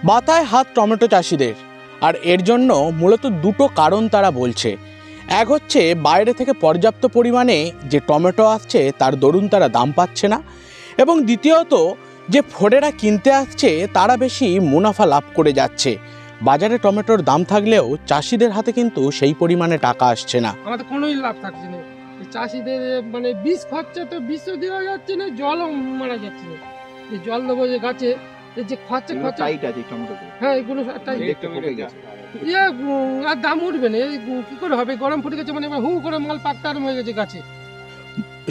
মাথায় হাত টমেটো চাষিদের, আর এর জন্য মূলত দুটো কারণ তারা বলছে। এক হচ্ছে বাইরে থেকে পর্যাপ্ত পরিমাণে যে টমেটো আসছে তার দরুন তারা দাম পাচ্ছে না, এবং দ্বিতীয়ত যে ফোরেরা কিনতে আসছে তারা বেশি মুনাফা লাভ করে যাচ্ছে। বাজারে টমেটোর দাম থাকলেও চাষিদের হাতে কিন্তু সেই পরিমাণে টাকা আসছে না। আমাদের কোনোই লাভ থাকছে না। চাষিদের মানে বীজ খরচা তো বীজও দেওয়া যাচ্ছে না, জলও মারা যাচ্ছে না। যে জল দেবো যে গাছে, যে খরচা হ্যাঁ এগুলো আর দাম উঠবে না। কি করে হবে? গরম ফুটে গেছে মানে হু করে মাল পাকতে আরম্ভ হয়ে গেছে গাছে।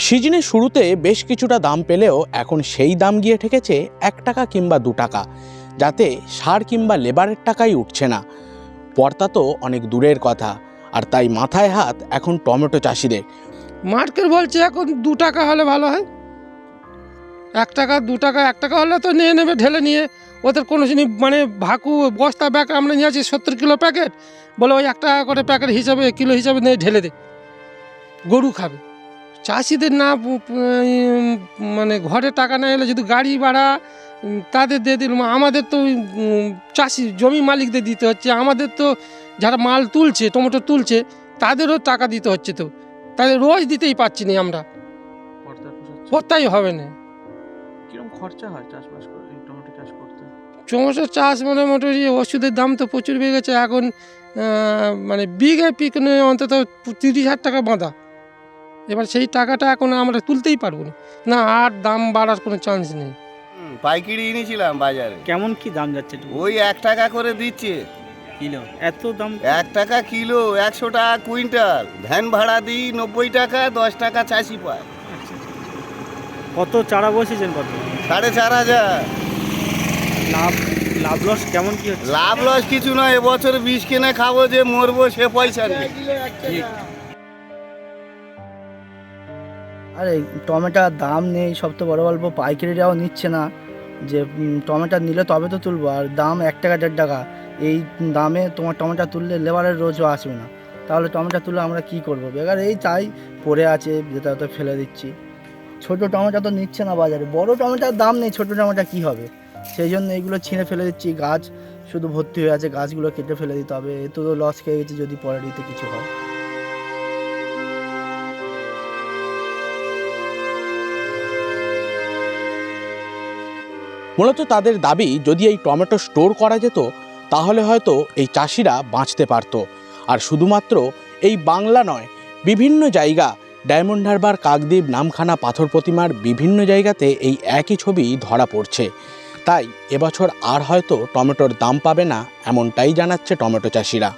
সিজনের শুরুতে বেশ কিছুটা দাম পেলেও এখন সেই দাম গিয়ে ঠেকেছে 1 টাকা কিংবা 2 টাকা, যাতে সার কিংবা লেবারের টাকাই উঠছে না। পর্তা তো অনেক দূরের কথা, আর তাই মাথায় হাত এখন টমেটো চাষিদের। মার্কেট বলছে এখন 2 টাকা হলে ভালো হয়। 1 টাকা 2 টাকা 1 টাকা হলে তো নিয়ে নেবে ঢেলে নিয়ে। ওদের কোনো জিনিস মানে ভাকু বস্তা ব্যাগ আমরা নিয়ে আছি 70 কিলো প্যাকেট, বলে ওই 1 টাকা করে প্যাকেট হিসাবে কিলো হিসাবে নিয়ে ঢেলে দে, গরু খাবে। চাষিদের না মানে ঘরে টাকা না এলে যদি গাড়ি ভাড়া তাদের দিয়ে দিল, আমাদের তো চাষি জমি মালিকদের দিতে হচ্ছে, আমাদের তো যারা মাল তুলছে টমেটো তুলছে তাদেরও টাকা দিতে হচ্ছে, তো তাদের রোজ দিতেই পারছি না আমরা। পড়তাই হবে না। কিরকম খরচা হয় চাষবাস করে টমেটো চাষ করতে? টমেটো চাষ মোটামুটি ওষুধের দাম তো প্রচুর বেড়ে গেছে এখন। মানে বিঘে পিকনে অন্তত 30,000 টাকা বাঁধা। এবার সেই টাকাটা এখন আমরা তুলতেই পারবো না, না আর দাম বাড়ার কোনো চান্স নেই। পাইকারি এনেছিলাম বাজারে। কেমন কি দাম যাচ্ছে? ওই 1 টাকা করে দিচ্ছে কিলো। এত দাম? 1 টাকা কিলো, 100 টাকা কুইন্টাল। ভ্যান ভাড়া দিই 90 টাকা, 10 টাকা চাষি পায়। কত চারা বসেছেন? কত? 4,500। লাভ লস কেমন কি হচ্ছে? লাভ লস কিছু নয়, এবছর বীজ কিনে খাবো, যে মরবো সে পয়সা নেই। আরে টমেটোর দাম নেই, সব তো বড় গল্প। পাইকারিরাও নিচ্ছে না, যে টমেটো নিলে তবে তো তুলবো, আর দাম 1 টাকা 1.5 টাকা। এই দামে তোমার টমেটো তুললে লেবারের রোজও আসবে না, তাহলে টমেটো তুলে আমরা কি করবো? বেকার এই তাই পড়ে আছে, যেটা তো ফেলে দিচ্ছি। ছোট টমেটো তো নিচ্ছে না বাজারে, বড় টমেটোর দাম নেই, ছোট টমেটো কি হবে? সেই জন্য এইগুলো ছিঁড়ে ফেলে দিচ্ছি। গাছ শুধু ভর্তি হয়ে আছে, গাছগুলো কেটে ফেলে দিতে হবে। এ তো লস খেয়ে গেছি যদি পরের দিতে কিছু হয়। মূলত তাদের দাবি, যদি এই টমেটো স্টোর করা যেত তাহলে হয়তো এই চাষিরা বাঁচতে পারত। আর শুধুমাত্র এই বাংলা নয়, বিভিন্ন জায়গা, ডায়মন্ড হারবার, কাকদ্বীপ, নামখানা, পাথর প্রতিমার বিভিন্ন জায়গাতে এই একই ছবি ধরা পড়ছে। তাই এবছর আর হয়তো টমেটোর দাম পাবে না, এমনটাই জানাচ্ছে টমেটো চাষিরা।